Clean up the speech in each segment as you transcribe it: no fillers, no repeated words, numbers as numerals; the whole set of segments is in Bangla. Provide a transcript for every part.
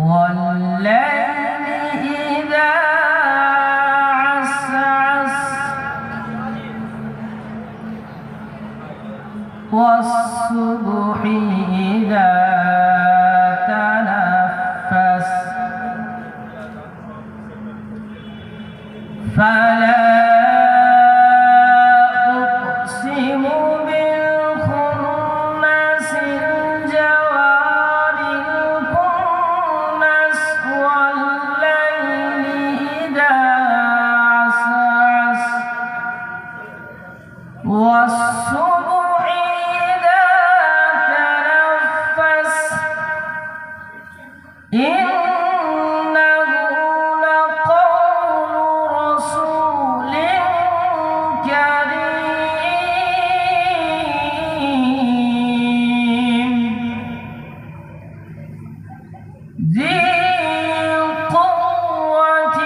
والليل إذا عسعس والصبح إذا تنفس فلا أقسم بالخنس الجوار الكنس والليل إذا عسعس والصبح إذا تنفس إنه لقول رسول كريم ذي قوة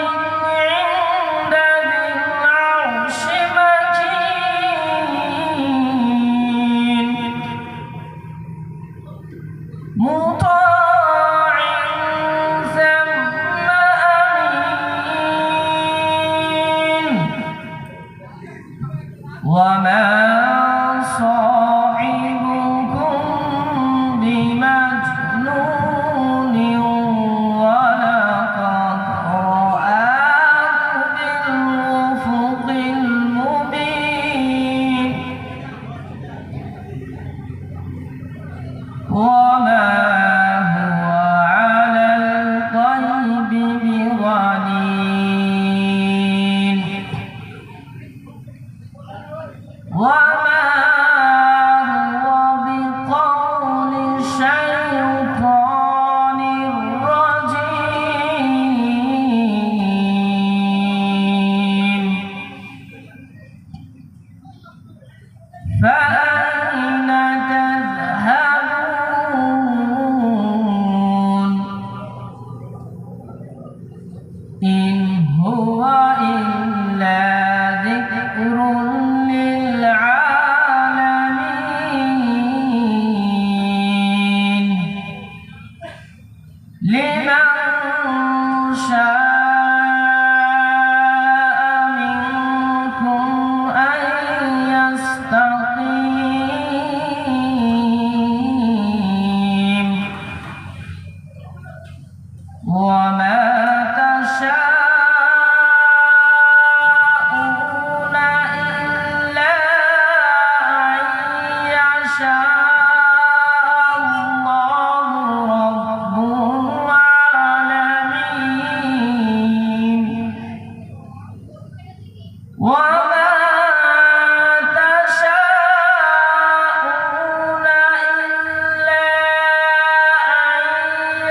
عند ذي العرش مكين مطاع ثم أمين وما صاحبكم بمجنون ولقد رآه بالأفق المبين وما هو على الغيب بضنين وما هو بقول الشيطان الرجيم فأين تذهبون إن هو إلا ذكر للعالمين لمن شاء منكم أن يستقيم وما تشاءون إلا أن يشاء الله رب العالمين وما تشاءون إلا أن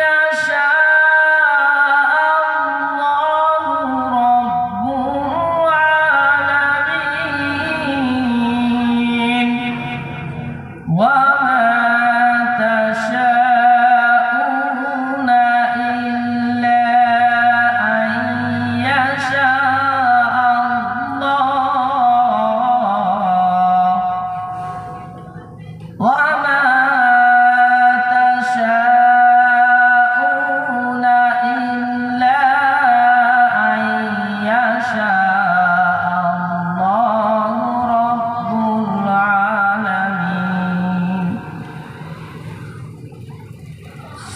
يشاء الله رب العالمين وما تشاءون إلا أن يشاء الله وما تشاءون إلا أن يشاء الله رب العالمين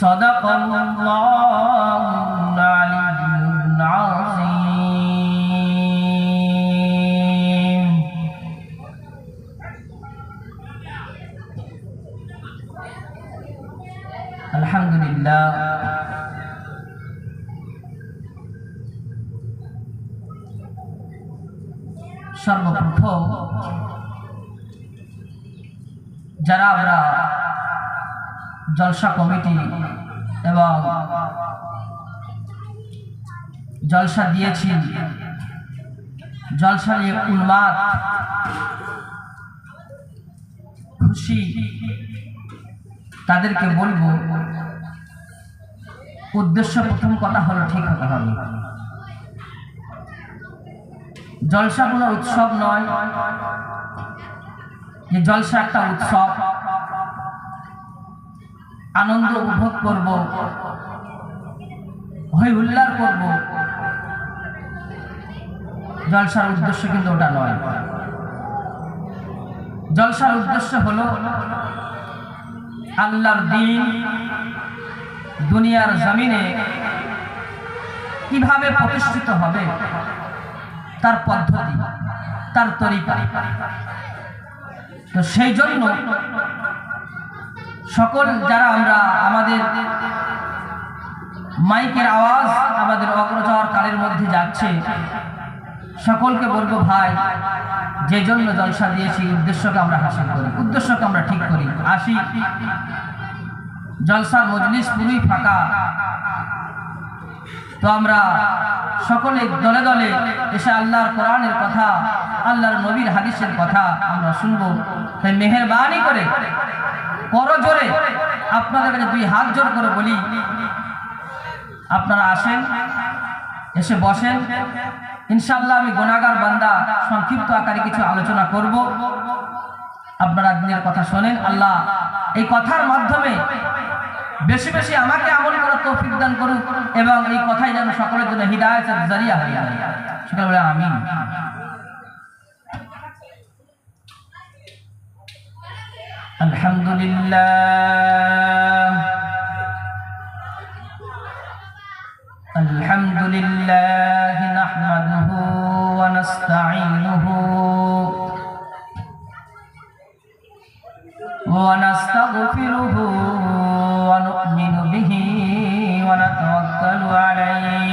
صدق الله العلي العظيم الحمد لله সর্বপ্রথম যারা আমরা জলসা কমিটি এবং জলসা দিয়েছি জলসা নিয়ে উন্মাদ খুশি তাদেরকে বলবো উদ্দেশ্য প্রথম কথা হলো ঠিক হতে হবে। জলসা কোনো উৎসব নয়, যে জলসা একটা উৎসব, আনন্দ উপভোগ করব হই হুল্লার করব, জলসার উদ্দেশ্য কিন্তু ওটা নয়। জলসার উদ্দেশ্য হলো আল্লাহর দ্বীন দুনিয়ার জমিনে কিভাবে প্রতিষ্ঠিত হবে তার পদ্ধতি, তার তরিকা। তো সেই জন্য সকল যারা আমরা আমাদের মাইকের আওয়াজ আমাদের অগ্রসর কালের মধ্যে যাচ্ছে, সকলকে বলবো ভাই, যে জন্য জলসা দিয়েছি উদ্দেশ্যকে আমরা হাসিল করি, উদ্দেশ্যকে আমরা ঠিক করি। আসি, জলসার মজলিস পুরোই ফাঁকা, তো আমরা সকলে দলে দলে এসে আল্লাহর কোরআনের কথা, আল্লাহর নবীর হাদিসের কথা আমরা শুনবো। তাই মেহেরবানি করে করজোরে আপনাদের কাছে দুই হাত জোর করে বলি, আপনারা আসেন, এসে বসেন। ইনশাআল্লাহ আমি গুনাহগার বান্দা সংক্ষিপ্ত আকারে কিছু আলোচনা করব, আপনারা দিনের কথা শোনেন। আল্লাহ এই কথার মাধ্যমে বেশি বেশি আমাকে আমল করার তৌফিক দান করুন এবং এই কথাই যেন সকলের জন্য হিদায়াতের জরিয়া হয়ে যায়। সকলে বলে আমিন। আলহামদুলিল্লাহ আলহামদুলিল্লাহ নাহমাদুহু ওয়া নাস্তাঈনুহু ওয়া নাস্তাগফিরুহু ওয়া নু'মিনু বিহি ওয়া নাতাওয়াক্কালু আলাইহি।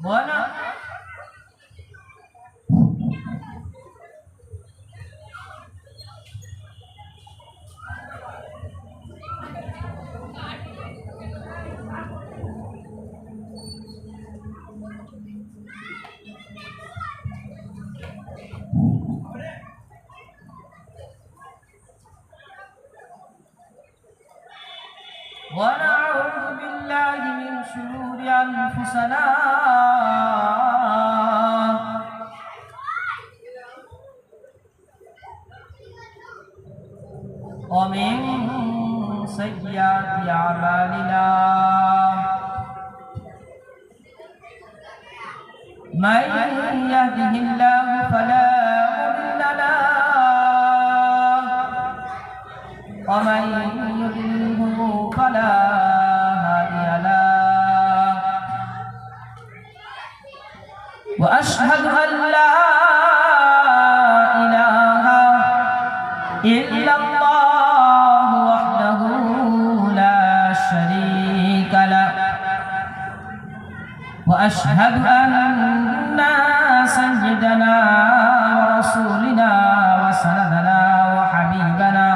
বলো ونعوذ بالله من شرور أنفسنا ومن سيئات أعمالنا من يهده الله فلا مضل له ومن يضلله فلا هادي له وأشهد أن لا إله إلا الله وحده لا شريك له وأشهد أن سيدنا ورسولنا وسندنا وحبيبنا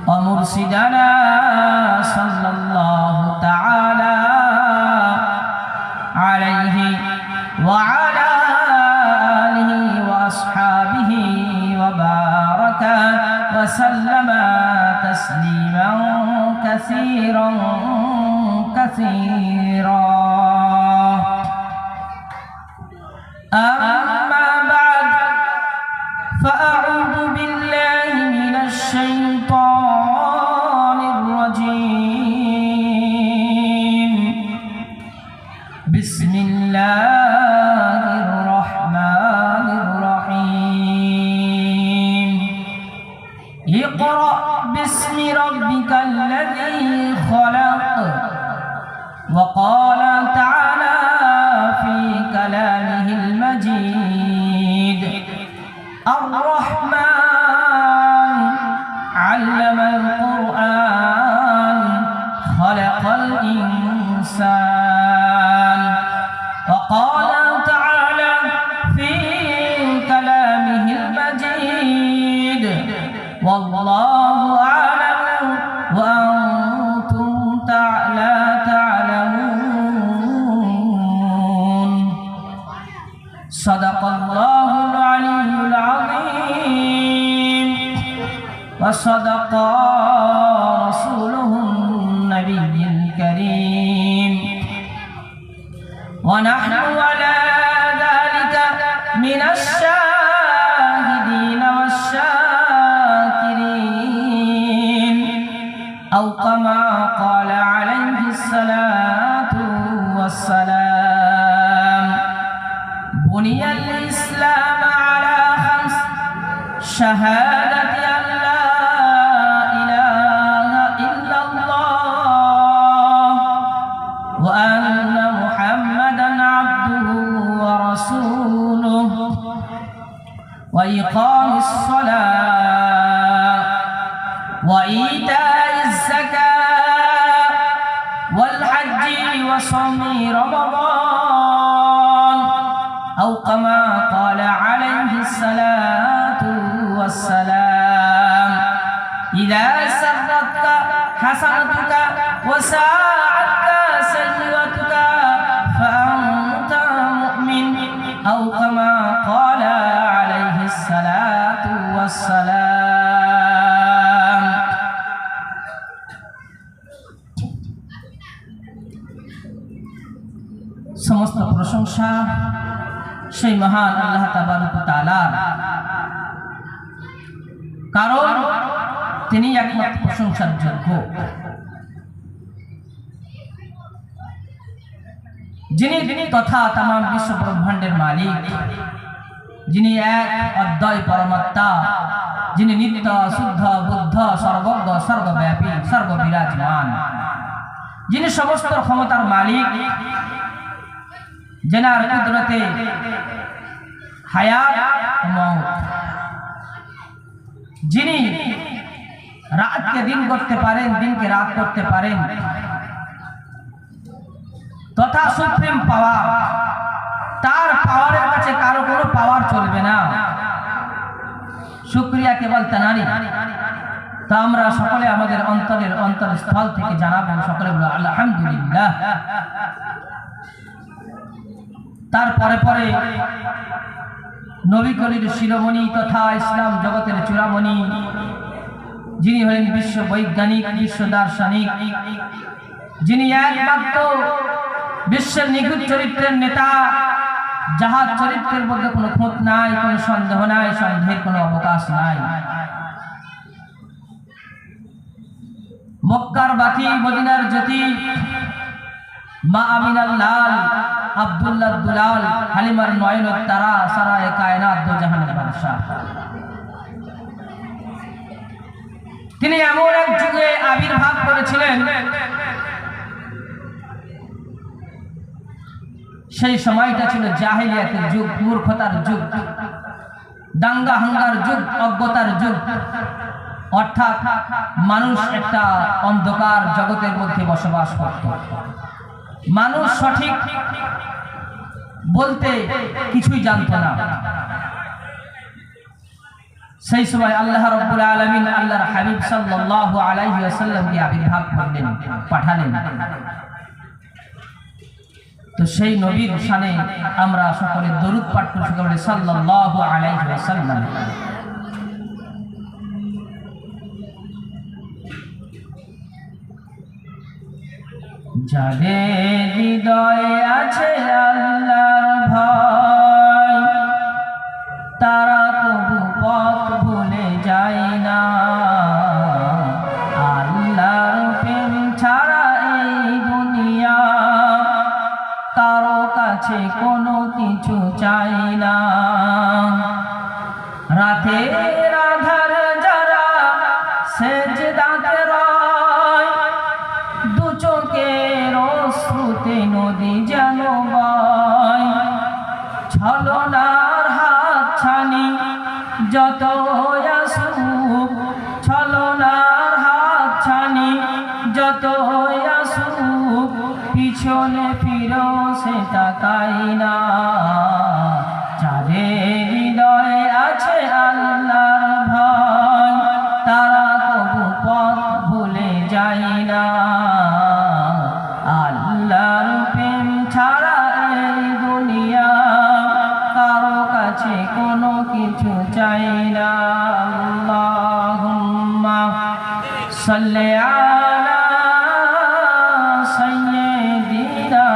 ومرشدنا صلى الله تعالى عليه وعلى آله وأصحابه وبارك وسلم تسليما كثيرا كثيرا. أما بعد فأعوذ بالله من الشيطان الرجيم. بسم الله الرحمن الرحيم. اقرأ باسم ربك الذي خلق. وقال تعالى في كلامه المجيد الرحمن علم القرآن خلق الإنسان. وقال تعالى في كلامه المجيد والله أعلم وأنتم لا تعلمون. صدق الله العلي العظيم وصدق رسوله ونحن على ذلك من الشاهدين والشاكرين أو كما قال عليه الصلاة والسلام بني الإسلام على 5 شهادة أن لا إله إلا الله وأن محمدا عبده ورسوله وإقام الصلاة وإيتاء الزكاة والحج وصوم رمضان أو كما قال عليه الصلاة والسلام إذا سرتك حسنتك وساعدك سيئتك فأنت مؤمن أو كما قال عليه الصلاة والسلام সমস্ত প্রশংসা সেই মহান আল্লাহ তাবারক ওয়া তাআলার, কারণ তিনি একমাত্র প্রশংসার যোগ্য, যিনি তথা তাম বিশ্ব ব্রহ্মাণ্ডের মালিক, যিনি এক অদ্বয় পরমাত্মা, যিনি নিত্য শুদ্ধ বুদ্ধ সর্বজ্ঞ সর্বব্যাপী সর্ববিরাজমান, যিনি সমস্ত ক্ষমতার মালিক, যেনার কুদরতে হায়াত মওত, যিনি রাতকে দিন করতে পারেন, দিনকে রাত করতে পারেন, তথা সুপ্রিম পাওয়ার, তার পাওয়ারের কাছে কারো কোনো পাওয়ার চলবে না। শুকরিয়া কেবল তানারই। তা আমরা সকলে আমাদের অন্তরস্থল থেকে জানাবেন, সকলে বলো আলহামদুলিল্লাহ। তারপরে পরে নবী কলির শিরোমণি তথা ইসলাম জগতের চূড়ামণি, যিনি হলেন বিশ্ব বৈজ্ঞানিক, বিশ্ব দার্শনিক, যিনি একমাত্র বিশ্বের নিখুঁত চরিত্রের নেতা, যাহার চরিত্রের মধ্যে কোনো খুঁত নাই, কোনো সন্দেহ নাই, সন্দেহের কোনো অবকাশ নাই। মক্কার বাতি, মদিনার জ্যোতি, মা আমিনার লাল, আব্দুল্লাহ দুলাল, হালিমার নয়নের তারা, সারায়ে কায়নাত দো জাহানের বাদশা। তিনি এমন এক যুগে আবির্ভাব করেছিলেন, সেই সময়টা ছিল জাহেলিয়াতের যুগ, মূর্খতার যুগ, দাঙ্গা হাঙ্গার যুগ, অজ্ঞতার যুগ। অর্থাৎ মানুষ একটা অন্ধকার জগতের মধ্যে বসবাস করত। মানুষ সঠিক বলতে কিছুই জানত না। সেই সময় আল্লাহ রাব্বুল আলামিন আল্লাহর হাবিব সাল্লাল্লাহু আলাইহি ওয়াসাল্লামকে আবির্ভাব করলেন, পাঠালেন। তো সেই নবীর শানে আমরা সকলে দরুদ পাঠ করি, সাল্লাল্লাহু আলাইহি ওয়াসাল্লাম। যাদের হৃদয়ে আছে আল্লাহর ভয়, তারা কবু পথ ভুলে যায় না। আল্লাহর প্রেম ছাড়া এই দুনিয়া কারো কাছে কোনো কিছু চাই না। রাতের আধার যারা সেজদাতে রয়, দু চোখের অশ্রুতে নদী যেন বয়। ছলনার হাত ছানি যত আসুক, ছলনার হাত ছানি যত আসুক, পিছনে ফিরো সে তাকাই না। যাদের হৃদয়ে আছে আল্লাহর ভয়, তারা কবু পথ ভুলে যায় না। আল্লাহর প্রেম ছাড়া এই দুনিয়া কারো কাছে কোনো কিছু চাই না। আল্লাহুম্মা সাল্লি আলা সাইয়্যিদিনা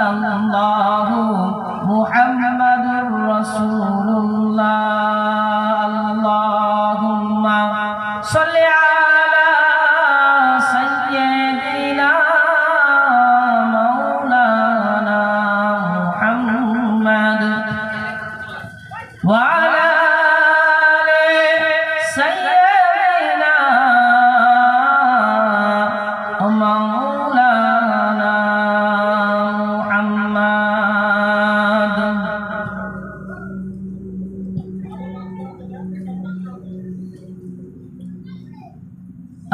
ইল্লাল্লাহু মুহাম্মাদুর রাসূলুল্লাহ। আল্লাহুম্মা সাল্লি আলা সাইয়্যিদিনা মাওলানা মুহাম্মাদ ওয়া আলা আলি সাইয়্যিদিনা মাওলানা মুহাম্মাদ।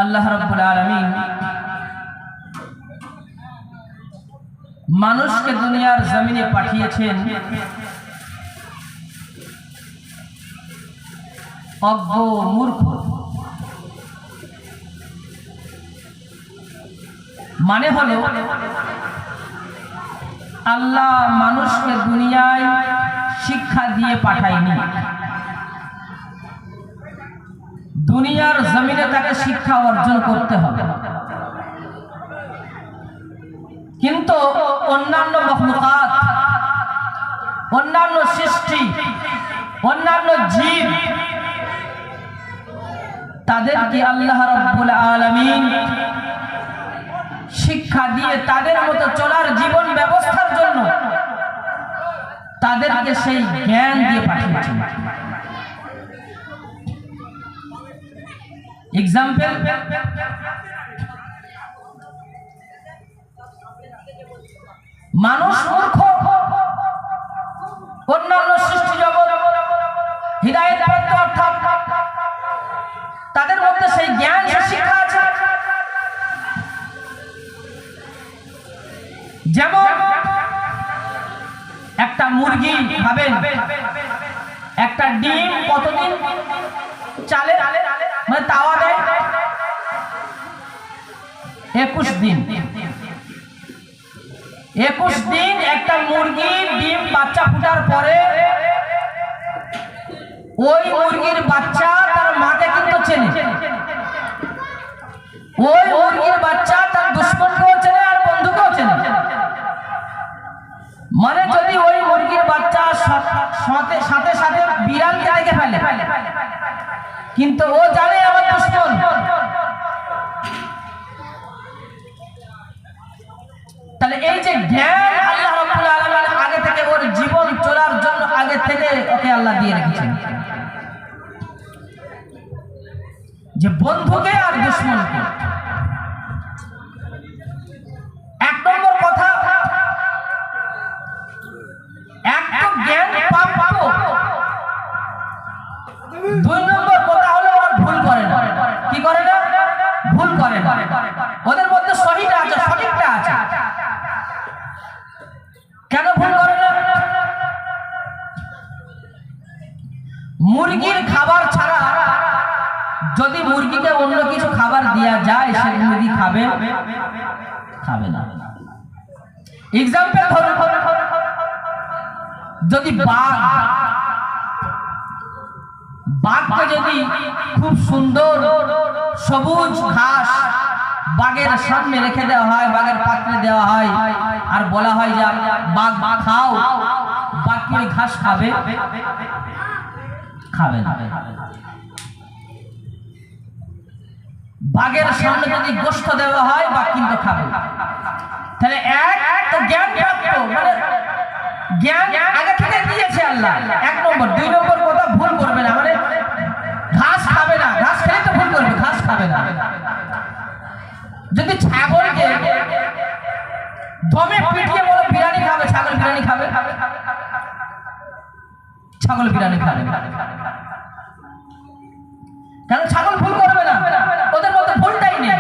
আল্লাহ রাব্বুল আলামিন মানুষকে দুনিয়ার জমিনে পাঠিয়েছেন অজ্ঞ মূর্খ, মানে হলো আল্লাহ মানুষকে দুনিয়ায় শিক্ষা দিয়ে পাঠায়নি, দুনিয়ার জমিনে তাকে শিক্ষা অর্জন করতে হবে। কিন্তু অন্যান্য মখলুকাত, অন্যান্য সৃষ্টি, অন্যান্য জীব, তাদেরকে আল্লাহ রাব্বুল আলামিন শিক্ষা দিয়ে তাদের মতো চলার জীবন ব্যবস্থার জন্য তাদেরকে সেই জ্ঞান দিয়ে পাঠিয়েছেন। এক্সাম্পল, মানুষ মূর্খ, অন্যান্য সৃষ্টি জগৎ হিদায়াত প্রাপ্ত, অর্থাৎ তাদের মধ্যে সেই জ্ঞান শিক্ষা আছে। যেমন একটা মুরগি খাবেন, একটা ডিম কতদিন চালে, মানে তাওয়া দেয় 21 দিন। 21 দিন একটা মুরগি ডিম বাচ্চা ফুটার পরে ওই মুরগির বাচ্চা তার মাকে কিন্তু চেনে, ওই মুরগির বাচ্চা তার দুশ্মনকেও চেনে আর বন্ধুকেও চেনে। মানে যদি ওই মুরগির বাচ্চা সাথে সাথে বিড়ালকে দেখে ফেলে, কিন্তু ও জানে আমার দুশ্মন। তাহলে এই যে জ্ঞান আল্লাহ রাব্বুল আলামিন আগে থেকে ওর জীবন চলার জন্য আগে থেকে ওকে আল্লাহ দিয়ে রেখেছেন, যে বন্ধুকে আর দুশ্মনকে। এক নম্বর কথা, এক তো জ্ঞান প্রাপ্ত, 2 নম্বর কথা হলো ওরা ভুল করে না। কি করে না? ভুল করে না। ওদের মধ্যে সঠিকটা আছে, সঠিকটা আছে। কেন ভুল করে না? মুরগির খাবার ছাড়া যদি মুরগিকে অন্য কিছু খাবার দেয়া যায়, সে মুরগি খাবে খাবে না। এক্সাম্পল ধরুন, যদি বাঘকে যদি খুব সুন্দর সবুজ ঘাস বাঘের সামনে রেখে দেওয়া হয়, বাঘের পাত্রে দেওয়া হয়, আর বলা হয় যে বাঘ খাও, বাঘ কি ঘাস খাবে? খাবে না। বাঘের সামনে যদি গোশত দেওয়া হয়, বাঘ কিন্তু খাবে। তাহলে এক তো জ্ঞান প্রাপ্ত, মানে জ্ঞান আগে থেকে দিয়েছে আল্লাহ, 1 নম্বর। 2 নম্বর কথা, ভুল করবে না, মানে ঘাস খাবে না। ঘাস খেলে তো ভুল করবে, ঘাস খাবে না। যদি ছাগলকে দমে পিটিয়ে বলো বিরিয়ানি খাবে, ছাগল বিরিয়ানি খাবে? ছাগল বিরিয়ানি খাবে। কারণ ছাগল ভুল করবে না, ওদের মধ্যে ভুলটাই নেই।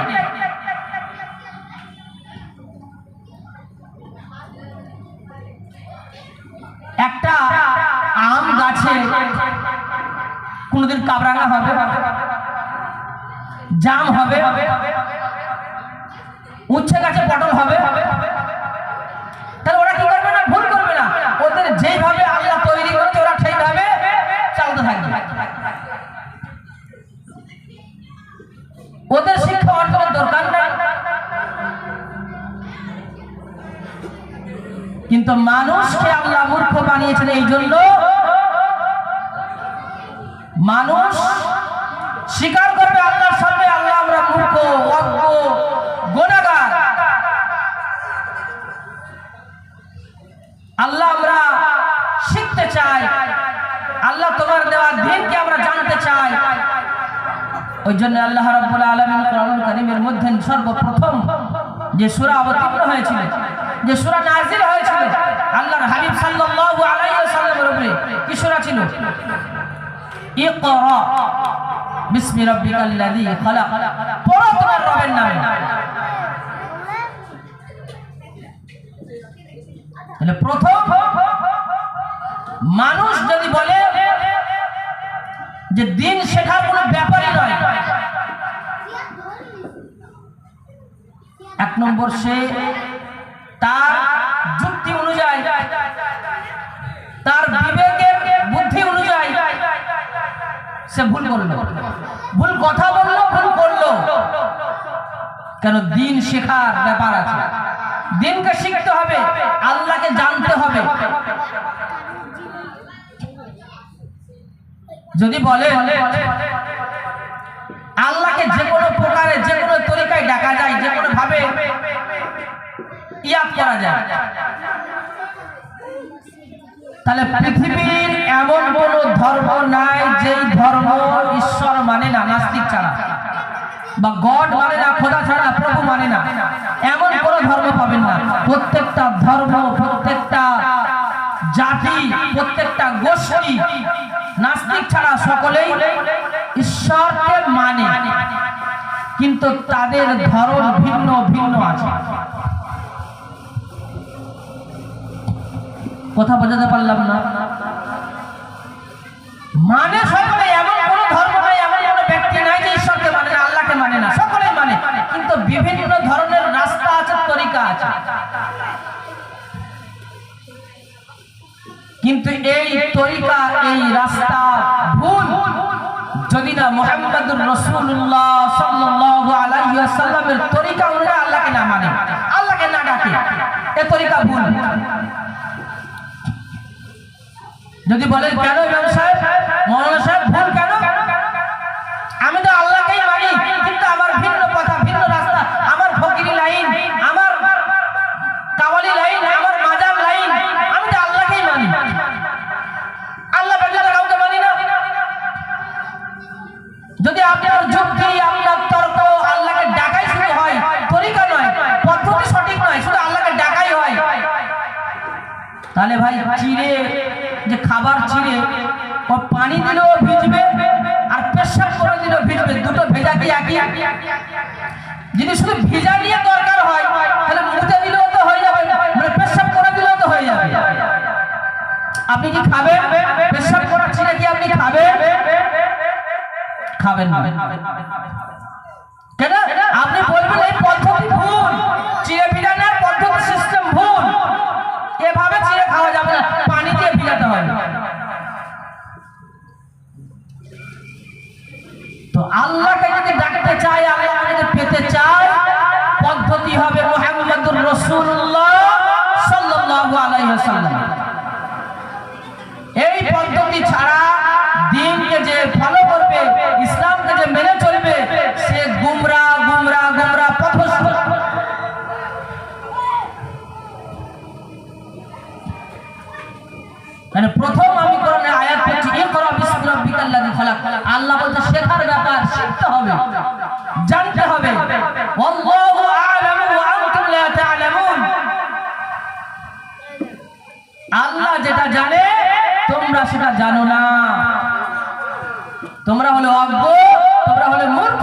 একটা আম গাছে কোনদিন কাবরাঙা হবে, জাম হবে, উচ্ছে গাছে পটল হবে, তাহলে ওরা কি করবে না? ভুল করবে না। ওদের যেভাবে আল্লাহ তৈরি করেছে ওরা সেইভাবে চালাতে থাকবে। ওদের শিক্ষা অর্জনের দরকার নাই। কিন্তু মানুষকে আল্লাহ মূর্খ বানিয়েছেন এই জন্য মানুষ স্বীকার করবে আল্লাহর সামনে, আল্লাহ আমরা মূর্খ, অজ্ঞ, গুনাহগার। আল্লাহ আমরা শিখতে চাই, আল্লাহ তোমার দেওয়া দ্বীনকে আমরা জানতে চাই। ওই জন্য আল্লাহ রাব্বুল আলামিন কোরআনুল কারীমের মধ্যে সর্বপ্রথম যে সূরা অবতীর্ণ হয়েছিল, যে সূরা নাযিল হয়েছিল আল্লাহর হাবিব সাল্লাল্লাহু আলাইহি ওয়াসাল্লামের উপরে, কি সূরা ছিল? ইকরা বিসমি রাব্বিকাল্লাযী খালাক। পড়ো তোমার রবের নামে। তাহলে প্রথম মানুষ যদি বলে যে দিন শেখার কোনো ব্যাপারই নয়, এক নম্বর সে তার যুক্তি অনুযায়ী, তার বিবেকের বুদ্ধি অনুযায়ী সে ভুল করলো, ভুল কথা বললো, ভুল করলো। কেন? দিন শেখার ব্যাপার আছে, দিনকে শিখতে হবে, আল্লাহকে জানতে হবে। যদি বলে আল্লাহকে যে কোনো প্রকারে, যে কোনো তরিকায় ডাকা যায়, যে কোনো ভাবে ইয়াদ করা যায়, তাহলে পৃথিবীর এমন কোন ধর্ম নাই যেই ধর্ম ঈশ্বর মানে না, নাস্তিক ছাড়া, বা গড মানে না, খোদা ছাড়া, প্রভু মানে না, এমন কোন ধর্ম পাবেন না। প্রত্যেকটা ধর্ম, প্রত্যেকটা জাতি, প্রত্যেকটা গোষ্ঠী নাস্তিক ছাড়া সকলেই ঈশ্বরকে মানে, কিন্তু তাদের ধরন ভিন্ন ভিন্ন আছে। কথা বোঝাতে পারলাম না? মানে সকলে, এমন কোন ধর্ম নাই, এমন কোন ব্যক্তি নাই যে ঈশ্বরকে মানে না, আল্লাহকে মানে না, সকলেই মানে, কিন্তু বিভিন্ন ধরনের রাস্তা আছে, তরিকা আছে। কিন্তু এই তরিকা, এই রাস্তা ভুল যদি না মুহাম্মদুর রাসূলুল্লাহ সাল্লাল্লাহু আলাইহি ওয়াসাল্লামের তরিকা অনুযায়ী আল্লাহকে না মানে, আল্লাহকে না ডাকে, এই তরিকা ভুল। যদি বলেন কেন ইমাম সাহেব, মৌলানা সাহেব ভুল কেন? আমি তো আল্লাহকেই মানি, কিন্তু আমার ভিন্ন কথা, ভিন্ন রাস্তা, আমার ফকিরি লাইন, আমার কাওয়ালি লাইন, আমার মাজাব লাইন, আমি তো আল্লাহকেই মানি, আল্লাহ বাদে কাউকে মানি না। যদি আপনার যুক্তি, আপনার তর্ক আল্লাহকে ডাকাই শুরু হয়, তরিকা নয়, পদ্ধতি সঠিক নয়, শুধু আল্লাহকে ডাকাই হয়, তাহলে ভাই চিড়ে যে খাবার চিড়ে ও পানি দিলেও ভিজবে আর পেশাব করে দিলেও ভিজবে, দুটো ভেজা কি একই? যদি শুধু ভিজা নিয়ে দরকার হয় তাহলে মুতে দিলেও তো হয়ে যাবে, মানে পেশাব করে দিলেও তো হয়ে যাবে। আপনি কি খাবেন? পেশাব করার চিড়ে কি আপনি খাবেন? খাবেন না। কেন? আপনি বলবেন এই পদ্ধতি ভুল, চিড়ে ভিজানোর পদ্ধতি সিস্টেম ভুল, এভাবে চিড়ে খাওয়া যাবে না, পানি দিয়ে ভিজাতে হবে। তো আল্লাহকে যদি ডাকতে চাই, আল্লাহকে যদি পেতে চাই, পদ্ধতি হবে মুহাম্মদুর রাসূলুল্লাহ সাল্লাল্লাহু আলাইহি ওয়াসাল্লাম। এই পদ্ধতি ছাড়া দ্বীনকে যে ফলো করবে, ইসলামকে যে মেনে চলবে, সে গুমরা গুমরা গুমরা পথভ্রষ্ট। মানে প্রথম আমি কোরআনে আয়াত পড়ছি, ইকরা বিসমি রাব্বিকাল্লাযী খালাক। আল্লাহ বলতে শেখার ব্যাপার, শিখতে হবে, জানতে হবে। আল্লাহু আ'লামু ওয়া আনতুম লা তা'লামুন। আল্লাহ যেটা জানে তোমরা সেটা জানো না, তোমরা হলে অজ্ঞ, তোমরা হলে মূর্খ।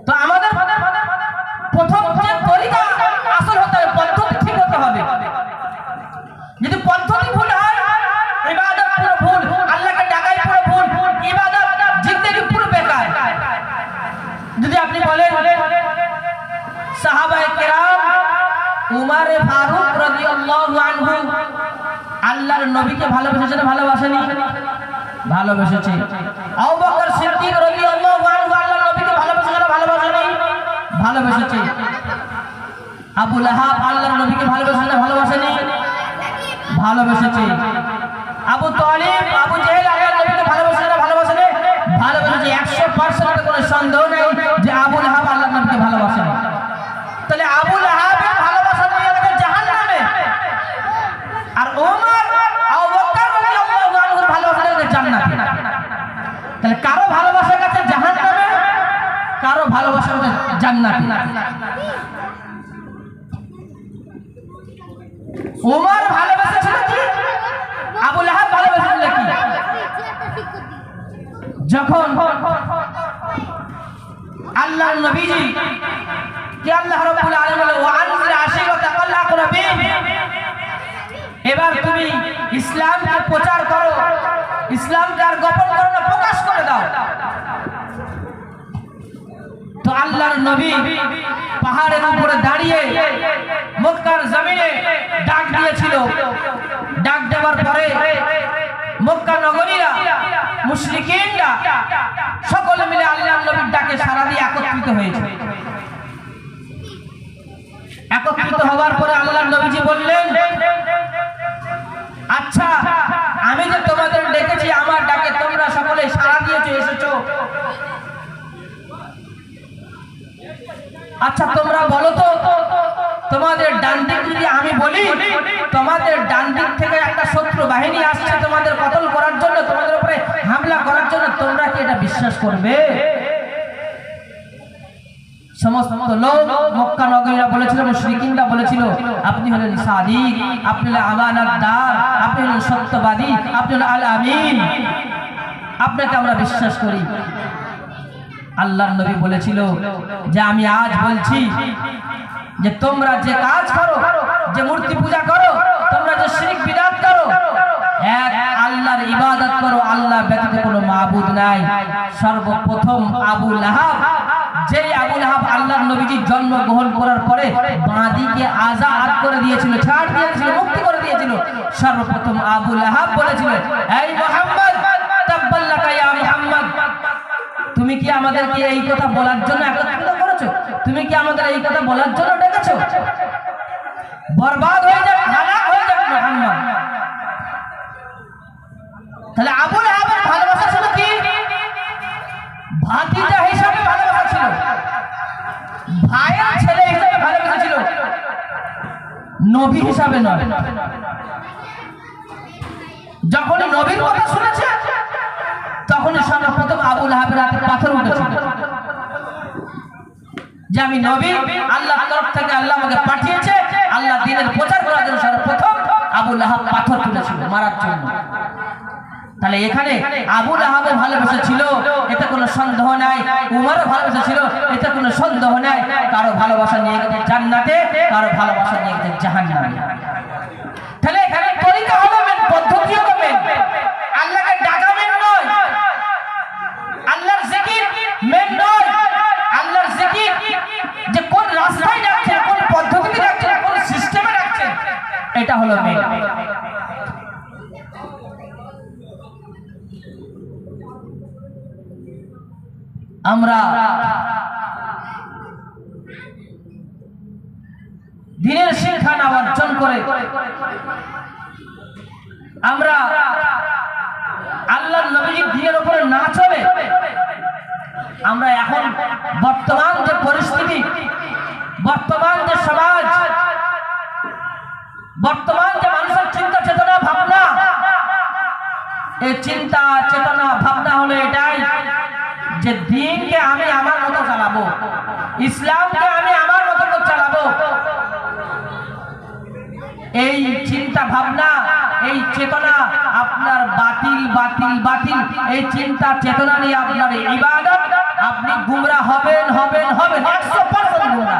তো আমাদের প্রথম যে তরিকা আসল হতে হবে, পদ্ধতি ঠিক হতে হবে। যদি পদ্ধতি ভুল হয়, ইবাদত পুরো ভুল, আল্লাহকে ডাকাই পুরো ভুল, ইবাদত জিন্দেগি পুরো বেকার। যদি আপনি বলেন সাহাবায়ে কেরাম, উমর ফারুক রাদিয়াল্লাহু আনহু আল্লাহর নবীকে ভালোবেসেছেন, ভালোবাসেনি? ভালোবেসেছে। আবু বকর সিদ্দিক রাদিয়াল্লাহু আনহু আল্লাহর নবীকে ভালোবেসেছেন, ভালোবাসেনি? ভালোবেসেছে। আবু লাহাব আল্লাহর নবীকে ভালোবাসে না ভালোবাসেনি? ভালোবেসেছে। আবু তালিব আবু জেহেল আল্লাহর নবীকে ভালোবাসে না ভালোবাসেনি? ভালোবেসেছে। 100% কোনো সন্দেহ নেই যে আবু লাহাব আল্লাহর নবীকে ভালোবাসে না। তাহলে আবু লাহাবের ভালোবাসা নিয়ে গেছে জাহান্নামে, আর ওমর আবু বকর রাদিয়াল্লাহু আনহুর ভালোবাসা নিয়ে গেছে জান্নাতে। তাহলে কারো ভালোবাসা গেছে জাহান্নামে, কারো ভালোবাসা গেছে জান্নাতে। ওমর ভালোবাসেছিল কি? আবু লাহাব ভালোবাসেছিল কি? যখন আল্লাহর নবীজি কি আল্লাহ রাব্বুল আলামিন বলে ওয়া আনজির আশিরাতাকাল আকরাবিন, এবার তুমি ইসলামকে প্রচার করো, ইসলামকে আর গোপন করো না, প্রকাশ করে দাও। তো আল্লাহর নবী পাহাড়ের উপরে দাঁড়িয়ে মক্কার জমিনে ডাক দিয়েছিল। ডাক দেওয়ার পরে মক্কা নগরীরা মুশরিকিনরা সকলে মিলে আল্লাহর নবীর ডাকে সাড়া দিয়ে একত্রিত হয়েছে। একত্রিত হওয়ার পরে আল্লাহর নবীজি বললেন, আচ্ছা আমি যে তোমাদের ডেকেছি, আমার ডাকে তোমরা সকলে সাড়া দিয়েছো, এসেছো, আচ্ছা তোমরা বলো তো তোমাদের ডান দিক যদি আমি বলি তোমাদের ডান দিক থেকে একটা শত্রু বাহিনী আসছে তোমাদের কতল করার জন্য, তোমাদের উপরে হামলা করার জন্য, তোমরা কি এটা বিশ্বাস করবে? সমস্ত লোক মক্কা নগরীরা বলেছিল, মুশরিকিনরা বলেছিল, আপনি হলেন সাদিক, আপনি হলেন আমানতদার, আপনি হলেন সত্যবাদী, আপনি হলেন আল আমিন, আপনাকে আমরা বিশ্বাস করি। আল্লাহর নবী বলেছিল যে আমি আজ বলছি যে তোমরা যে কাজ করো, যে মূর্তি পূজা করো, তোমরা যে শিরক বিদআত করো, এক আল্লাহর ইবাদত করো, আল্লাহ ব্যতীত কোনো মাবুদ নাই। সর্বপ্রথম আবু লাহাব, যেই আবু লাহাব আল্লাহর নবীজি জন্মগ্রহণ করার পরে বাঁদিকে আজাদ করে দিয়েছিল, ছাড় দিয়েছিল, মুক্তি করে দিয়েছিল, সর্বপ্রথম আবু লাহাব বলেছিল, এই মুহাম্মদ তাব্বাল্লাকা ইয়া মুহাম্মদ, তুমি কি আমাদেরকে এই কথা বলার জন্য একত্রিত করেছো? তুমি কি আমাদের এই কথা বলার জন্য ডেকেছো? বরবাদ হয়ে যাবে, হালাক হয়ে যাবে মুহাম্মদ। তাহলে আবু লাহাবের ভালোবাসা ছিল কি? ভাতিজা হিসাবে ভালোবাসা ছিল, ভাইয়ের ছেলে হিসাবে ভালোবাসা ছিল, নবী হিসাবে নয়। যখন নবীর কথা শুনেছে তখন সর্বপ্রথম আবু লাহাবের হাতে পাথর উঠেছিল যে আমি নবী, আল্লাহর তরফ থেকে আল্লাহ আমাকে পাঠিয়েছে, আল্লাহ দ্বীনের প্রচার করার জন্য সর্বপ্রথম আবু লাহাব পাথর তুলেছিল মারার জন্য। তাহলে এখানে আবু লাহাবের ভালোবাসা ছিল, এতে কোনো সন্দেহ নাই। উমরের ভালোবাসা ছিল, এতে কোনো সন্দেহ নাই। কারো ভালোবাসা নিয়ে গেছে জান্নাতে, কারো ভালোবাসা নিয়ে গেছে জাহান্নামে। তাহলে এখানে তরিকা হলো মেন, পদ্ধতি হলো মেন, আল্লাহকে ডাকা মেন নয়, আল্লাহর জিকির মেন নয়। আল্লাহর জিকির যে কোন রাস্তায় ডাকছেন, কোন পদ্ধতিতে ডাকছেন, কোন সিস্টেমে ডাকছেন, এটা হলো মেন। আমরা দ্বীনের শিক্ষা না অর্জন করে আমরা আল্লাহর নবীর দ্বীনের উপরে না চলে, আমরা এখন বর্তমান যে পরিস্থিতি, বর্তমান যে সমাজ, বর্তমান যে মানুষের চিন্তা চেতনা ভাবনা, এই চিন্তা চেতনা ভাবনা হলো এটাই যে দ্বীনকে আমি আমার মতো চালাবো, ইসলামকে আমি আমার মতো করে চালাবো। এই চিন্তা ভাবনা, এই চেতনা আপনার বাতিল বাতিল বাতিল। এই চিন্তা চেতনা নিয়ে আপনার ইবাদত, আপনি গুমরা হবেন হবেন হবেন 100% গুমরা।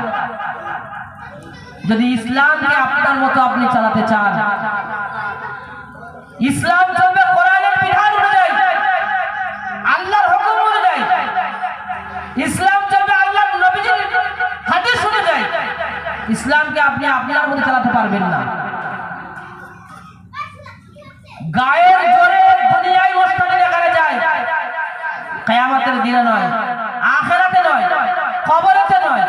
যদি ইসলামকে আপনার মতো আপনি চালাতে চান, ইসলাম চলবে কোরআনের বিধান অনুযায়ী, আল্লাহর হুকুম অনুযায়ী, ইসলাম চলবে আল্লাহর নবীজির হাদিস অনুযায়ী। ইসলামকে আপনি আপনার মতো চালাতে পারবেন না। গায়ের জোরে দুনিয়ায় ওস্তাদি দেখানো যায়, কিয়ামতের দিনে নয়, আখিরাতে নয়, কবরেতে নয়।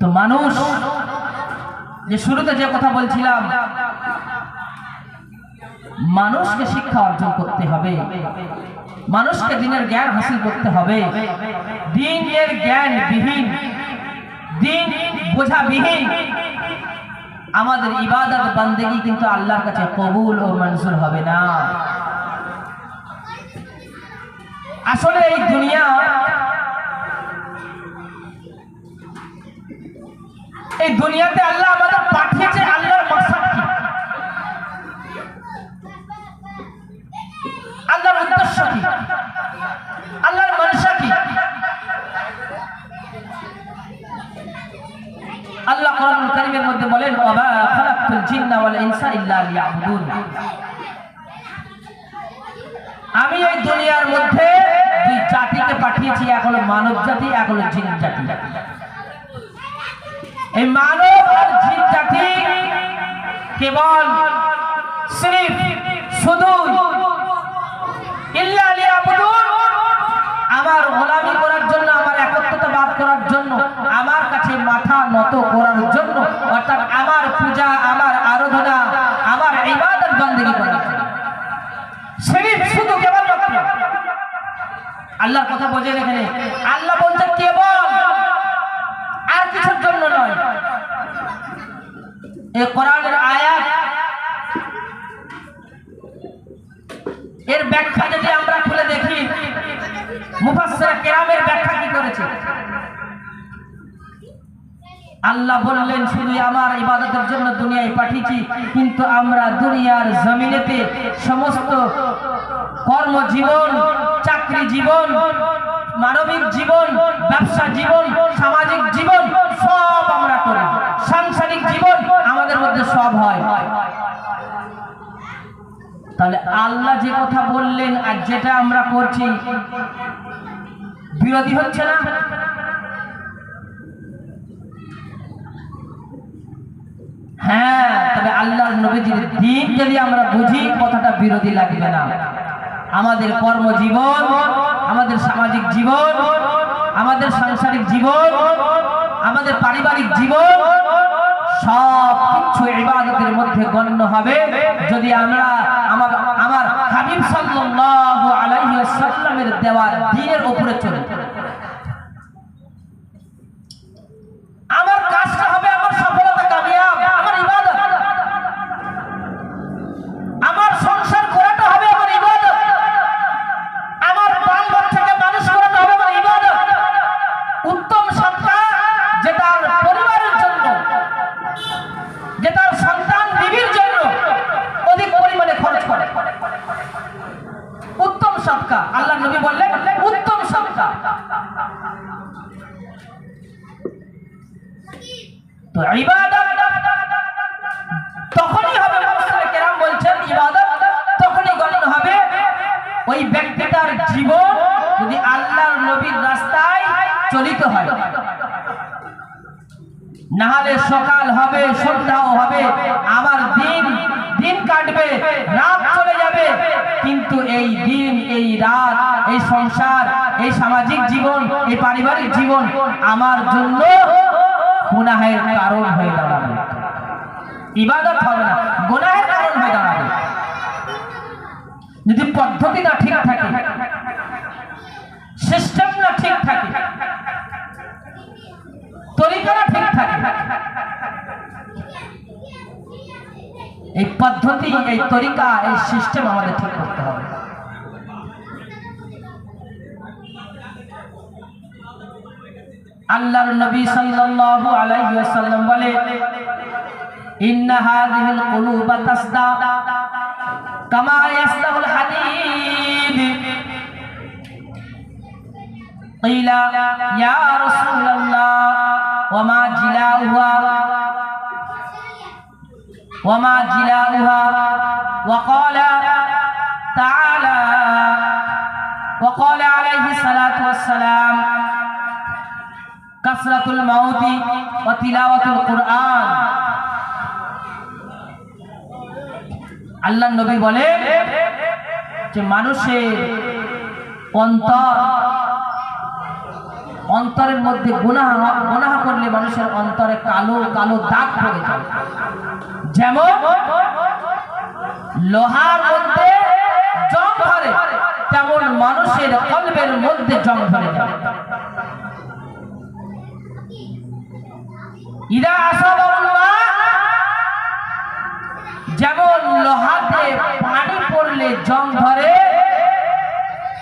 তো মানুষ যে শুরুতে যে কথা বলছিলাম, মানুষকে শিক্ষা অর্জন করতে হবে, মানুষকে দিনের জ্ঞান হাসিল করতে হবে। দিনের জ্ঞান বিহীন, দিন বোঝা বিহীন আমাদের ইবাদত বান্দেগী কিন্তু আল্লাহর কাছে কবুল ও মঞ্জুর হবে না। আসলে এই দুনিয়াতে আল্লাহ আমাদের পাঠিয়েছে, আল্লাহর মাকসাদ কি, আল্লাহর উদ্দেশ্য কি, আল্লাহর মনসা কি? আল্লাহ কোরআনুল কারীমের মধ্যে বলেন, ওয়া খালাকতুল জিন্না ওয়াল ইনসা ইল্লা লিয়াবুদুন। আমি এই দুনিয়ার মধ্যে দুই জাতিকে পাঠিয়েছি, এক হলো মানব জাতি, এক হলো জিন জাতি। এই মানব আর জিন জাতি কেবল সির্ফ শুধু ইল্লা লিয়াবুদুন, আমার গোলামি করার জন্য, আমার একত্ববাদ করার জন্য, আমার কাছে মাথা নত করার জন্য, অর্থাৎ আমার পূজা, আমার আরাধনা, আমার ইবাদত বন্দেগী করার জন্য, সির্ফ শুধু কেবল মাত্র। আল্লাহর কথা বোঝেন এখানে, আল্লাহ বলছে কেবল, আর কিছুর জন্য নয়। এই কোরআনের আয়াত, এর ব্যাখ্যা যদি আমরা খুলে দেখি, মুফাসসির কেরামের ব্যাখ্যা কি করেছে? আল্লাহ বললেন শুধু আমার ইবাদতের জন্য দুনিয়ায় পাঠিয়েছি, কিন্তু আমরা দুনিয়ার জমিনেতে সমস্ত কর্মজীবন, চাকরি জীবন, মানবিক জীবন, ব্যবসা জীবন, সামাজিক জীবন সব আমরা করি, সাংসারিক জীবন আমাদের মধ্যে সব হয়। তাহলে আল্লাহ যে কথা বললেন আর যেটা আমরা করছি বিরোধী হচ্ছে না? হ্যাঁ, তবে আল্লাহর নবীজির দ্বীন যদি আমরা বুঝি, কথাটা বিরোধী লাগবে না। আমাদের কর্মজীবন, আমাদের সামাজিক জীবন, আমাদের সাংসারিক জীবন, আমাদের পারিবারিক জীবন সব কিছু ইবাদতের মধ্যে গণ্য হবে যদি আমরা আমার হাবিব সাল্লাল্লাহু আলাইহি ওয়াসাল্লামের দেওয়া দ্বীনের উপরে চলি। আমার কাজটা হবে, আমার সফলতা কামিয়াব আমার ইবাদত, আমার সংসার করাটা হবে আমার ইবাদত, আমার বাল বাচ্চাকে মানুষ করাটা হবে আমার ইবাদত। উত্তম সন্তান যে তার পরিবারের জন্য, যে তার সন্তান বিবির জন্য অধিক পরিমাণে খরচ করে, উত্তম সদকা। আল্লাহ নবী বললেন উত্তম সদকা। তো ইবাদত তখনই হবে, মুফাসসির কেরাম বলছেন ইবাদত তখনই গণ্য হবে ওই ব্যক্তিটার জীবন যদি আল্লাহর নবীর রাস্তায় চলিত হয়। না হলে সকাল হবে, সন্ধ্যাও হবে, আমার দিন কাটবে, রাত চলে যাবে, কিন্তু এই দিন, এই রাত, এই সংসার, এই সামাজিক জীবন, এই পারিবারিক জীবন আমার জন্য গুনাহের কারণ হয়ে দাঁড়াবে, ইবাদত হবে না, গুনাহের কারণ হয়ে দাঁড়াবে। যদি পদ্ধতি না ঠিক থাকে, সিস্টেম না ঠিক থাকে, তরিকা না ঠিক থাকে, এই পদ্ধতি, এই তরিকা, এই সিস্টেম আমাদের ঠিক করতে হবে। আল্লাহর নবী সাল্লাল্লাহু আলাইহি ওয়াসাল্লাম বলে, ইন্না হাযিহিল কুলুবা তাসদা কামা ইয়াসদাউল হাদীদ। কিলা ইয়া রাসূলুল্লাহ ওয়া মা জিলাউহা ওয়া মা জিলাউহা ওয়া ক্বালা তাআলা ওয়া ক্বালা আলাইহি সালাতু ওয়াস সালাম কাসরাতুল মাউতি ওয়া তিলাওয়াতুল কুরআন। আল্লাহর নবী বলেন যে মানুষের অন্তর অন্তরের মধ্যে গুনাহ করলে মানুষের অন্তরে কালো কালো দাগ পড়ে যায়। যেমন লোহার মধ্যে জং ধরে, তেমন মানুষের কলবের মধ্যে জং ধরে যায়। ইদা আসাবাহুল মা, যেমন লোহাতে পানি পড়লে জং ধরে,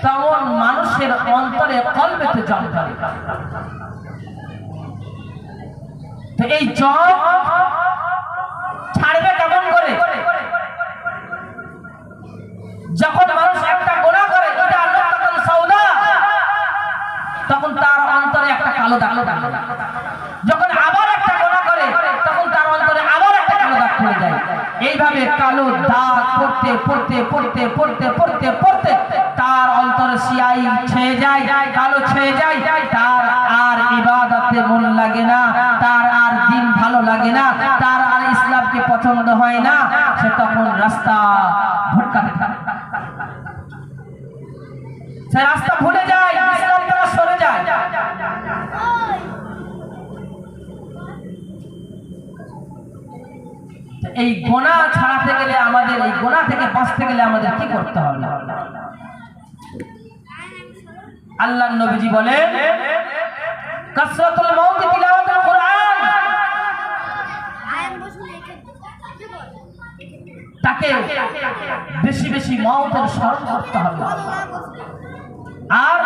তেমন মানুষের অন্তরে কলবেতে জং ধরে। তো এই জং ছাড়বে কেমন করে? যখন মানুষ একটা গুনাহ করে, এটা আল্লাহ তাআলা সাউদা, তখন তার অন্তরে একটা কালো দাগ। যখন আবার একটা গুনাহ করে, তখন তার অন্তরে আবার একটা কালো দাগ পড়ে যায়। এইভাবে কালো দাগ পড়তে পড়তে পড়তে পড়তে পড়তে পড়তে তার অন্তরে সিয়াই ছেয়ে যায়, কালো ছেয়ে যায়। তার আর ইবাদতে মন লাগে না, তার আর দিন ভালো লাগে না, তার আর ইসলামকে পছন্দ হয় না। সে তখন রাস্তা ভটকাতে থাকে, সে রাস্তা ভুলে যায়, ইসলাম থেকে সরে যায়। এই গুনাহ ছাড়াতে গেলে আমাদের, এই গুনাহ থেকে বাঁচতে গেলে আমাদের কি করতে হবে? আল্লাহর নবীজি বলেন, কাসরাতুল মাউতি তিলাওয়াতুল কুরআন, তাকে বেশি বেশি মাউতের স্মরণ করতে হবে, আর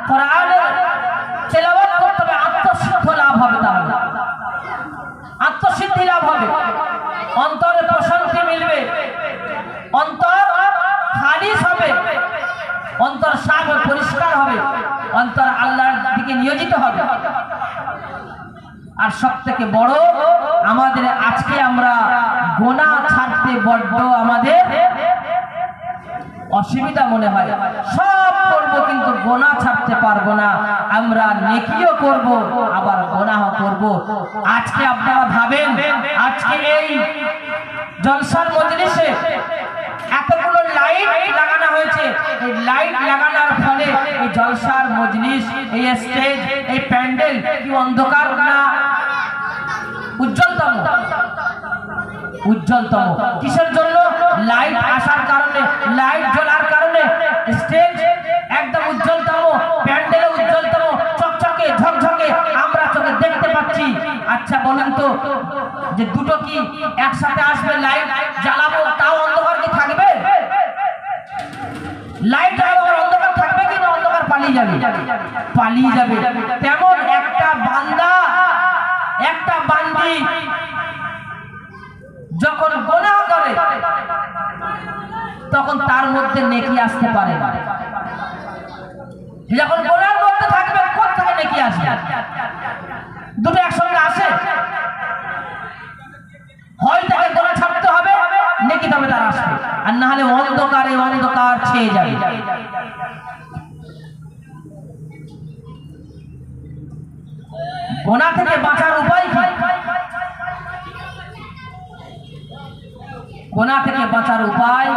কোরআনের তেলাওয়াত করতে হবে। আত্মশুদ্ধ লাভ হবে, তাহলে আত্মশুদ্ধি লাভ হবে, অন্তরে প্রশান্তি মিলবে, অন্তর খালিস হবে, অন্তর সাফ পরিষ্কার হবে, অন্তর আল্লাহর দিকে নিয়োজিত হবে। আর সবথেকে বড়, আমাদের আজকে আমরা গুনাহ ছাড়তে বড্ড আমাদের অসুবিধা মনে হয়। সব করব কিন্তু গুনাহ ছাড়তে পারবো না। আমরা নেকিও করব, আবার গুনাহও করব। আজকে আপনারা ভাবেন, আজকে এই জলসার মজলিসে এতগুলো লাইট লাগানো হয়েছে, এই লাইট লাগানোর ফলে এই জলসার মজলিস, এই স্টেজ, এই প্যান্ডেল কি অন্ধকার না উজ্জ্বলতম? উজ্জ্বলতম। কিসের জন্য? লাইট আসার কারণে, লাইট জ্বলার কারণে স্টেজ একদম উজ্জ্বলতম, প্যান্ডেল উজ্জ্বলতম, চকচকে ঝকঝকে আমরা চোখে দেখতে পাচ্ছি। আচ্ছা বলুন তো, যে দুটো কি একসাথে আসবে? লাইট জ্বালাবো তাও অন্ধকার কি থাকবে? লাইট জ্বালাবো অন্ধকার থাকবে কি না? অন্ধকার পালিয়ে যাবে, পালিয়ে যাবে। তেমন একটা বান্দা, একটা বান্দি যখন গুনাহ করে, তখন তার মধ্যে নেকি আসতে পারে না। যখন গুনাহ করতে থাকবে, কোথা থেকে নেকি আসবে? দুটো একসঙ্গে আসে? হয় তাকে গুনাহ ছাড়তে হবে, নেকি তবে তার আসবে, আর না হলে অন্ধকারে অন্ধকার ছেয়ে যাবে। গুনাহ থেকে বাঁচার উপায় কি? গুনাহ থেকে বাঁচার উপায়,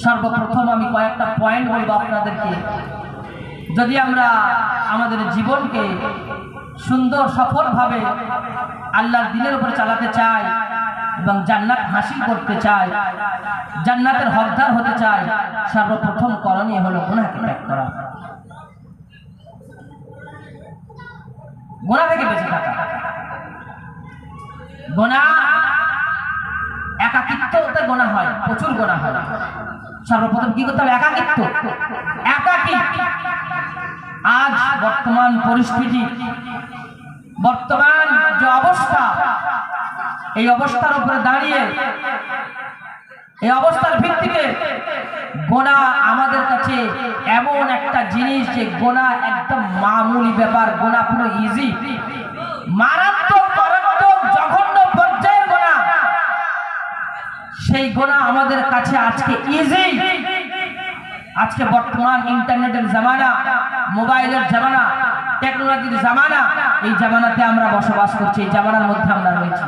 সর্বপ্রথম আমি কয়েকটা পয়েন্ট বলবো আপনাদেরকে। যদি আমরা আমাদের জীবনকে সুন্দর সফলভাবে আল্লাহর দ্বীনের উপরে চালাতে চাই এবং জান্নাত হাসিল করতে চাই, জান্নাতের হকদার হতে চাই, সর্বপ্রথম করণীয় হলো গুনাহকে ত্যাগ করা, গুনাহ থেকে বেঁচে থাকা। গুনাহ একাকিত্বতে গুনাহ হয়, প্রচুর গুনাহ হয়। সর্বপ্রথম কি করতে হবে? একাকিত্ব, একাকী। আজ বর্তমান পরিস্থিতি, বর্তমান যে অবস্থা, এই অবস্থার উপরে দাঁড়িয়ে, এই অবস্থার ভিত্তিতে গুনাহ আমাদের কাছে এমন একটা জিনিস যে গুনাহ একদম মামুলি ব্যাপার, গুনাহ পুরো ইজি, মারাত্মক মারাত্মক জঘন্য পর্যায়ের গুনাহ। সেই গুনাহ আমাদের কাছে আজকে ইজি। আজকে বর্তমান ইন্টারনেটের জামানা, মোবাইলের জামানা, টেকনোলজির জামানা, এই জামানাতে আমরা বসবাস করছি, এই জামানার মধ্যে আমরা রয়েছি।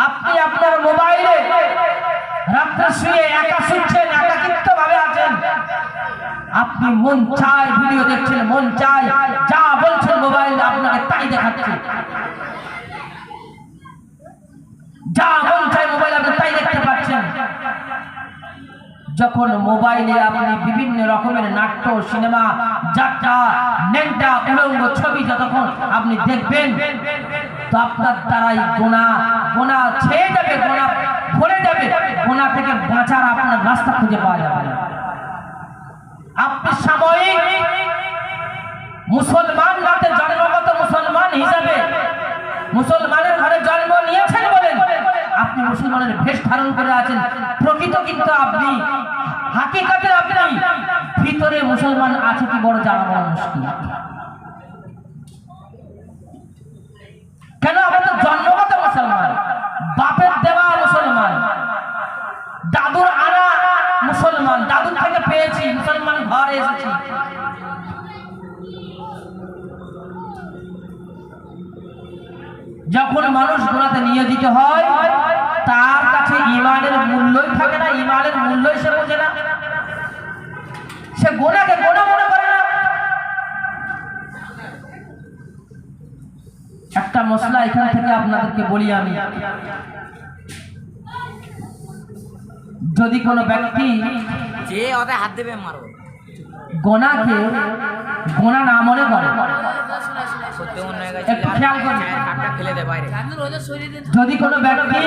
আপনি আপনার মোবাইলে রাত্রে শুয়ে একা শুনছেন, একাকিত্ব ভাবে আছেন, আপনি মন চায় ভিডিও দেখছেন, মন চায় যা বলছেন মোবাইল আপনাকে তাই দেখাচ্ছে, যা মন চায় মোবাইল আপনি তাই দেখতে পাচ্ছেন। যখন মোবাইলে আপনি বিভিন্ন রকমের নাট্য, সিনেমা, যাত্রা, নেংটা, উলঙ্গ ছবি যতক্ষণ আপনি দেখবেন, তো আপনার দ্বারাই গোনা ছেয়ে যাবে, গোনা ভরে যাবে, গোনা থেকে বাঁচার আপনার রাস্তা খুঁজে পাওয়া যাবে না। আপনি সাময়িক মুসলমান রাতে জন্মগত মুসলমান হিসাবে মুসলমানের ঘরে জন্ম নিয়েছেন বলেন আপনি মুসলমানের বেশ ধারণ করে আছেন, প্রকৃত কিন্তু আপনি হাকিকাতে আপনি ভিতরে মুসলমান আছে কি বড় জানা বড় মুশকিল। কেন? আমরা তো জন্মগত মুসলমান, বাপের দেওয়া মুসলমান, দাদুর আনা মুসলমান, দাদুর থেকে পেয়েছি, মুসলমান ঘরে এসেছি। যখন মানুষ গুনাতে নিয়োজিত হয় তার কাছে ঈমানের মূল্যই থাকে না, ঈমানের মূল্যই সে বোঝে না, সে গুনাহকে গুনাহ মনে করে না। একটা মশলা এখান থেকে আপনাদেরকে বলি আমি, যদি কোনো ব্যক্তি যে ওতে হাত দেবে মারো, গোনাকে গোনা না মনে করে, একটু খেয়াল করুন, যদি কোনো ব্যক্তি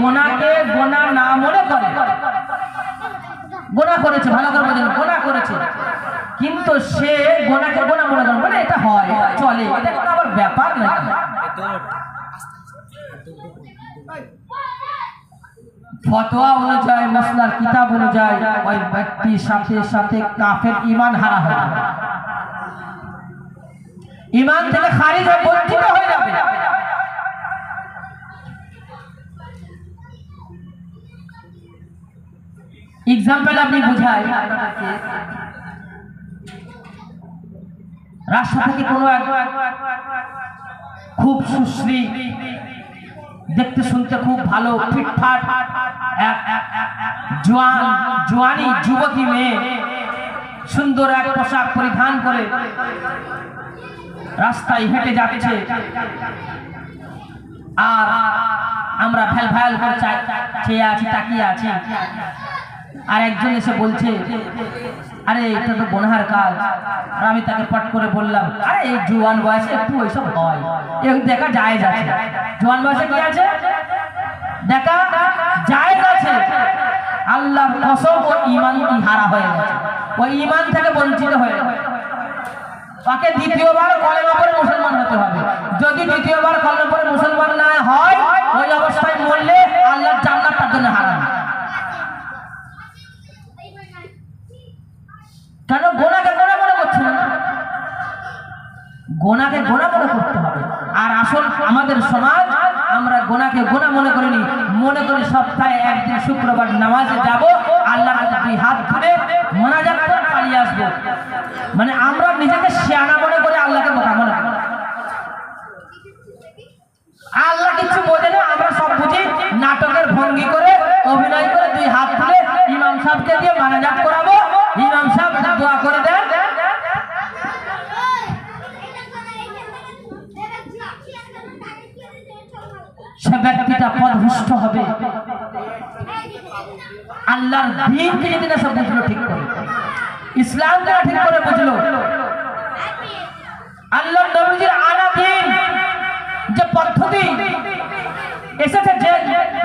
গোনাকে গোনা না মনে করে, গোনা করেছে, ভালো করে বোঝেন, গোনা করেছে, কিন্তু সে গোনাকে গোনা মনে করে, মানে এটা হয়, এটা চলে, এটা কোনো আবার ব্যাপার নাকি। ফতোয়া অনুযায়ী, মাসলার কিতাব অনুযায়ী ওই ব্যক্তির সাথে সাথে কাফের ঈমান হারা হয়ে যাবে, ঈমান থেকে খারিজ হয়ে বঞ্চিত হয়ে যাবে। এক্সাম্পল আপনি বুঝাই, রাস্তা থেকে কোনো এক খুব সুশ্রী, দেখতে শুনতে খুব ভালো, ফিটফাট জোয়ানি যুবতী মেয়ে, সুন্দর এক পোশাক পরিধান করে রাস্তায় হেঁটে যাচ্ছে, আর আমরা ভ্যাল ভ্যাল করে চেয়ে আছি, তাকিয়ে আছি, আর একজন এসে বলছে আরে এটা তো গুনাহের কাজ, আর আমি তাকে পট করে বললাম আরে এই জোয়ান বয়সে একটু ওইসব হয়, এই দেখা জায়েজ আছে, জোয়ান বয়সে কি আছে দেখা জায়েজ আছে। আল্লাহর কসম ও ঈমান হারা হয়ে গেছে, ওই ঈমান থেকে বঞ্চিত হয়ে গেছে, তাকে দ্বিতীয়বার কলেমা পড়ে মুসলমান হতে হবে। যদি দ্বিতীয়বার কলেমা পড়ে মুসলমান না হয়, ওই অবস্থায় মরলে আল্লাহর জান্নাত তার জন্য হারাম। কেন? গোনাকে গোনা মনে করছে না, গোনাকে গোনা মনে করতে হবে। আর আসল আমাদের সমাজ, আমরা গোনাকে গোনা মনে করিনি, মনে করি সপ্তাহে একদিন শুক্রবার নামাজে যাব, আল্লাহর কাছে দুই হাত ধরে মোনাজাত করে পালিয়ে আসবো, মানে আমরা নিজেকে শিয়ানা মনে করে আল্লাহকে বোকা মনে করি। আল্লাহ কিছু বোঝে না, আমরা সব বুঝি, নাটকের ভঙ্গি করে অভিনয় করে দুই হাত ধরে ইমাম সাহেবকে দিয়ে মোনাজাত করাবো, ইমাম সাহেব দোয়া করে দেন, সে ব্যক্তিটা পদভ্রষ্ট হবে। আল্লাহর দ্বীনকে যদি না সব বুঝলো ঠিক করে, ইসলামকে ঠিক করে বুঝলো, আল্লাহর নবীজির আনা দ্বীন যে পদ্ধতি এসেছে,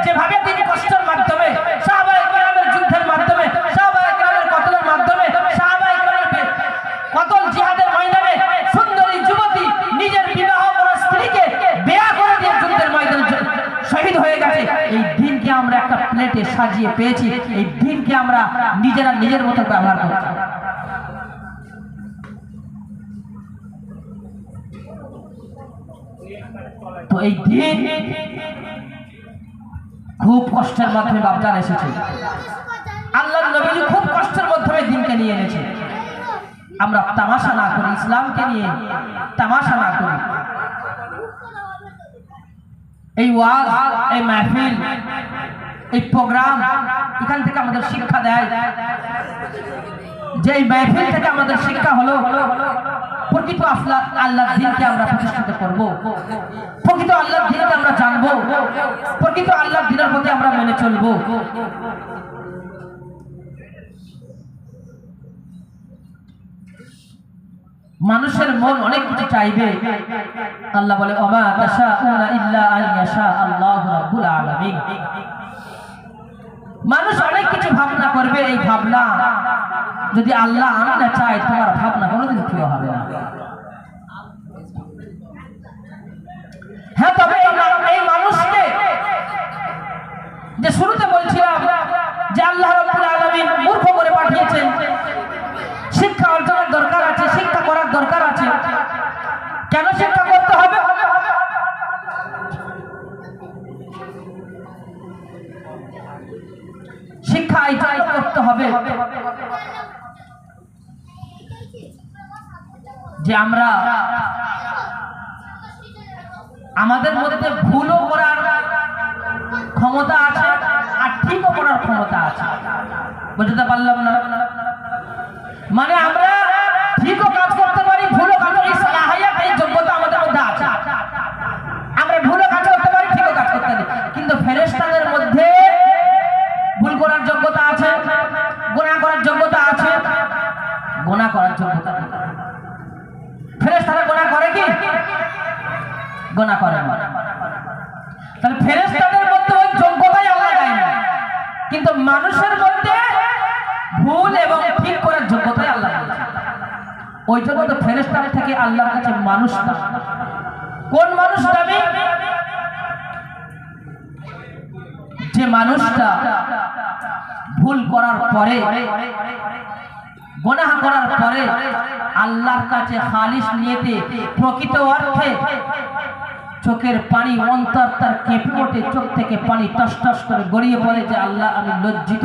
যেভাবে তিনি কষ্টের মাধ্যমে, সাহাবায়ে কেরামের যুদ্ধের মাধ্যমে, সাহাবায়ে কেরামের কতলের মাধ্যমে, সাহাবায়ে কেরামের কতল জিহাদের ময়দানে সুন্দরী যুবতী নিজের বিবাহ করা স্ত্রীকে বিয়ে করে দিয়ে যুদ্ধের ময়দানে শহীদ হয়ে গেছে। এই দিনকে আমরা একটা প্লেটে সাজিয়ে পেয়েছি, এই দিনকে আমরা নিজেরা নিজের মতো ব্যবহার করছি। তো এই দিন খুব কষ্টের মাধ্যমে বাপদান এসেছে, আল্লাহর নবী খুব কষ্টের মাধ্যমে দিনকে নিয়ে এনেছে। আমরা তামাশা না করি, ইসলামকে নিয়ে তামাশা না করি। এই ওয়াজ, এই মাহফিল, এই প্রোগ্রাম, এখান থেকে আমাদের শিক্ষা দেয় যে এই মাহফিল থেকে আমাদের শিক্ষা হলো প্রকৃত আল্লাহর দ্বীনকে আমরা প্রতিষ্ঠিত করব, প্রকৃত আল্লাহর দ্বীনকে আমরা জানবো, প্রকৃত আল্লাহর দ্বীনের প্রতি আমরা মেনে চলবো। মানুষের মন অনেক কিছু চাইবে, আল্লাহ বলে ওমা তাশাউনা ইল্লা আন ইয়াশা আল্লাহু রাব্বুল আলামিন। মানুষ অনেক কিছু ভাবনা করবে, এই ভাবনা যদি আল্লাহ আমি না চাই তোমার ভাবনা কোনোদিন পুরো হবে না। হ্যাঁ, তবে এই মানুষকে যে শুরুতে বলছিলাম যে আল্লাহ রাব্বুল আলামিন মূর্খ করে পাঠিয়েছেন, শিক্ষা অর্জনের দরকার আছে, শিক্ষা করার দরকার আছে। কেন শিক্ষা করতে হবে? শিক্ষা এই জন্য করতে হবে যে আমরা আমাদের মধ্যে ভুলও করার ক্ষমতা আছে আর ঠিকও করার ক্ষমতা আছে। বুঝতে পারলাম না? মানে আমরা ঠিকও কাজ করতে পারি, ভুলও কাজ, এই সালাহিয়াত, এই যোগ্যতা আমাদের মধ্যে আছে। আমরা ভুলও কাজ করতে পারি, ঠিকও কাজ করতে পারি। কিন্তু ফেরেশতাদের মধ্যে ভুল করার যোগ্যতা আছে, গুনাহ করার যোগ্যতা আছে। গুনাহ করার যোগ্যতা নেই। ফেরেশতারা গুনাহ করে কি? গুনাহ করে না। তাহলে ফেরেশতাদের মধ্যে ওই যোগ্যতাই আল্লাহ দেয় না, কিন্তু মানুষের মধ্যে ভুল এবং ঠিক করার যোগ্যতাই আল্লাহ দিয়েছে। ওই জন্য তো ফেরেশতার থেকে আল্লাহর কাছে মানুষ না। কোন মানুষ দাবি? যে মানুষটা ভুল করার পরে, গুনাহ করার পরে আল্লাহর কাছে খালিস নিয়তে প্রকৃত অর্থে চোখের পানি অন্তর তার কেঁপে ওঠে, চোখ থেকে পানি টস টস করে গড়িয়ে পড়ে যে আল্লাহ আমি লজ্জিত,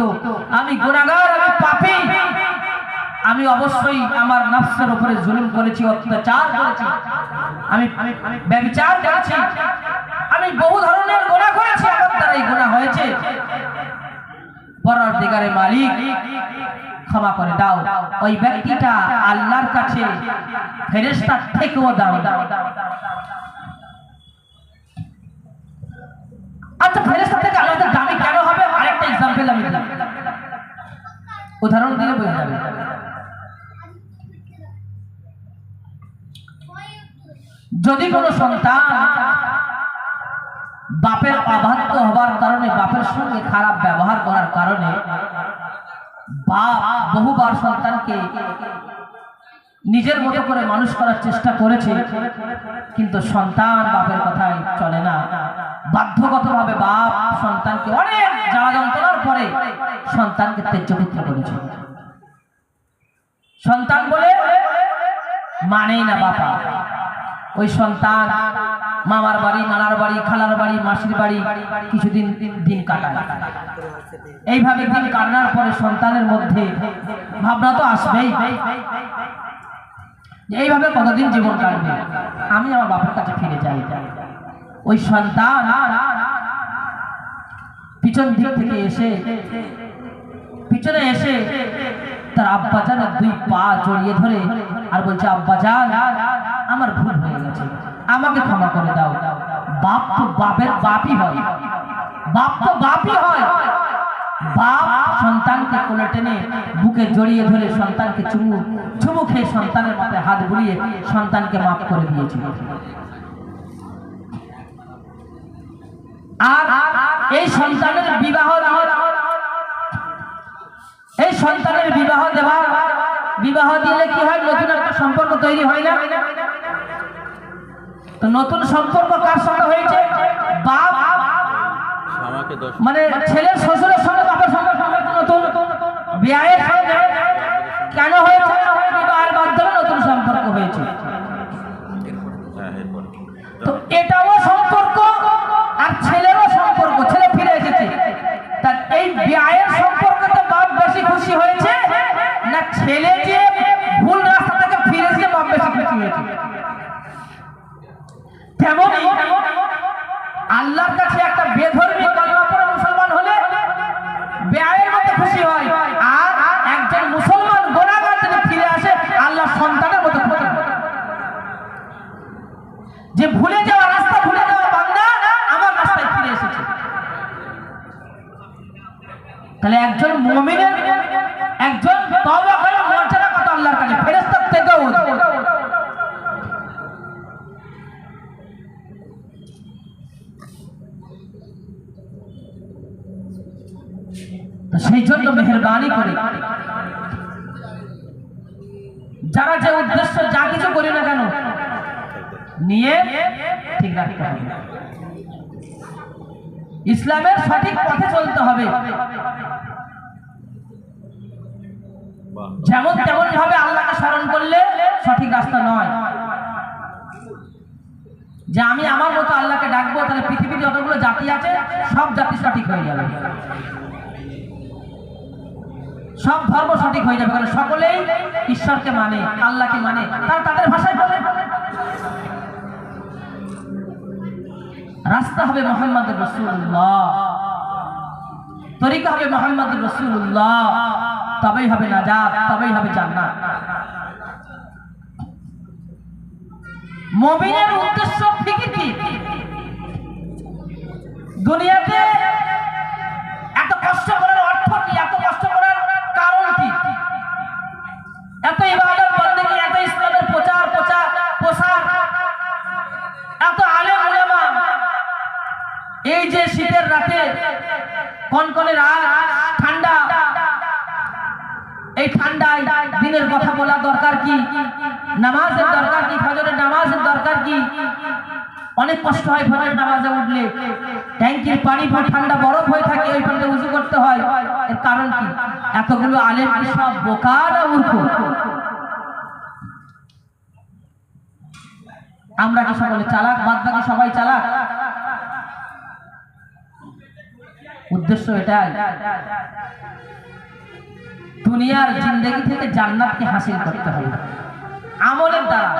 আমি গুনাহগার, আমি পাপী, আমি অবশ্যই আমার নফসের উপরে জুলুম করেছি, অত্যাচার করেছি, আমি ব্যভিচার করেছি, আমি বহু ধরনের গুনাহ করেছি, আমার দ্বারা এই গুনাহ হয়েছে। পরওয়ারদিগারে মালিক ক্ষমা করে দাও। ওই ব্যক্তিটা আল্লাহর কাছে ফেরেশতার থেকেও দামি। আচ্ছা, ফেরেশতা থেকে আমাদের দামি কেন হবে? আরেকটা এক্সাম্পল আমি দিলাম, উদাহরণ দিলে বোঝা যাবে। যদি কোনো সন্তান বাপের অবাধ্য হবার কারণে, বাপের সঙ্গে খারাপ ব্যবহার করার কারণে বাপ বহুবার সন্তানকে নিজের মতো করে মানুষ করার চেষ্টা করেছে, কিন্তু সন্তান বাপের কথাই চলে না, বাধ্যগতভাবে বাপ সন্তানকে অনেক জ্বালা যন্ত্রণার পরে সন্তানকে ত্যায্যপুত্র করেছে। সন্তান বলে মানেই না বাবা। ওই সন্তান মামার বাড়ি, নানার বাড়ি, খালার বাড়ি, মাসির বাড়ি কিছুদিন দিন কাটায়। এইভাবে দিন কাটানোর পরে সন্তানের মধ্যে ভাবনা তো আসবেই, এইভাবে কতদিন জীবন কাটবে, আমি আমার বাবার কাছে ফিরে যাই। ওই সন্তান পিছন দিক থেকে পিছনে এসে তার আব্বাজানের দুই পা জড়িয়ে ধরে আর বলছে, আব্বাজান আমার ভুল হয়ে গেছে, আমাকে ক্ষমা করে দাও। বাপ তো বাপের বাপই হয়, বাপ তো বাপই হয়। বাপ সন্তানকে কোলে টেনে বুকে জড়িয়ে ধরে সন্তানকে চুমু খেয়ে সন্তানের মাথায় হাত বুলিয়ে সন্তানকে মাফ করে দিয়েছিল। আর এই সন্তানের বিবাহ দিলে কি হয়? নতুন একটা সম্পর্ক তৈরি হয় না? তো নতুন সম্পর্ক কার সঙ্গে হয়েছে? বাপ মানে ছেলের শ্বশুরের সঙ্গে বাপের সঙ্গে নতুন বিয়ের সঙ্গে কেন হয়েছে? বিবাহের মাধ্যমে নতুন সম্পর্ক হয়েছে। তো এটাও সম্পর্ক আর ছেলেরও সম্পর্ক, ছেলে ফিরে এসেছে। তা এই বিয়ের সম্পর্কতে বাপ বেশি খুশি হয়েছে না ছেলে যে ভুল রাস্তা থেকে ফিরে এসে বাপ বেশি খুশি হয়েছে? তেমনই আল্লাহর কাছে একটা বেধর্মী কালেমা পড়ে মুসলমান হলে বিয়ের মধ্যে খুশি হয়, আর একজন মুসলমান গুনাহগার তাহলে একজন মুমিনের একজন তওবা করার মর্যাদা কত আল্লাহর কাছে, ফেরেশতার থেকেও। সেই জন্য মেহেরবানি করে যারা যে উদ্দেশ্য যা কিছু করি না কেন নিয়ে ঠিক রাখতে হবে, ইসলামের সঠিক পথে চলতে হবে। যেমন তেমন ভাবে আল্লাহকে স্মরণ করলে সঠিক রাস্তা নয়। যে আমি আমার মতো আল্লাহকে ডাকবো, তাহলে পৃথিবীতে যতগুলো জাতি আছে সব জাতি সঠিক হয়ে যাবে, সব ধর্ম সঠিক হয়ে যাবে, কারণ সকলেই ঈশ্বরকে মানে, আল্লাহকে মানে, তারা তাদের ভাষায় বলে। রাস্তা হবে মুহাম্মদুর রাসূলুল্লাহ, তরিকা হবে মুহাম্মদুর রাসূলুল্লাহ, তবেই হবে নাজাত, তবেই হবে জান্নাত। মুমিনের উদ্দেশ্য ফিকির কি? দুনিয়াতে এত কষ্ট করার অর্থ কি? এত কষ্ট করার কারণ কি? এত ইবাদত বন্দেগী, এত ইসলামের প্রচার প্রসার, এত আলেম উলামা, এই যে শীতের রাতে কনকনে রাত, ঠান্ডা, এই ঠান্ডায় দিনের কথা বলা দরকার কি? নামাজের দরকার কি? ফজরের নামাজের দরকার কি? অনেক কষ্ট হয় ফজরের নামাজে উঠলে, ট্যাঙ্কির পানি ঠান্ডা বরফ হয়ে থাকে, ওই পানিতে উযু করতে হয়। এর কারণ কি? এতগুলো আলেম কি সব বোকা না মূর্খ? আমরা কি সকলে চালাক? বাদ বাকি সবাই চালাক? উদ্দেশ্য এটাই, দুনিয়ার জিন্দেগি থেকে জান্নাতকে হাসিল করতে হবে আমলের দ্বারা।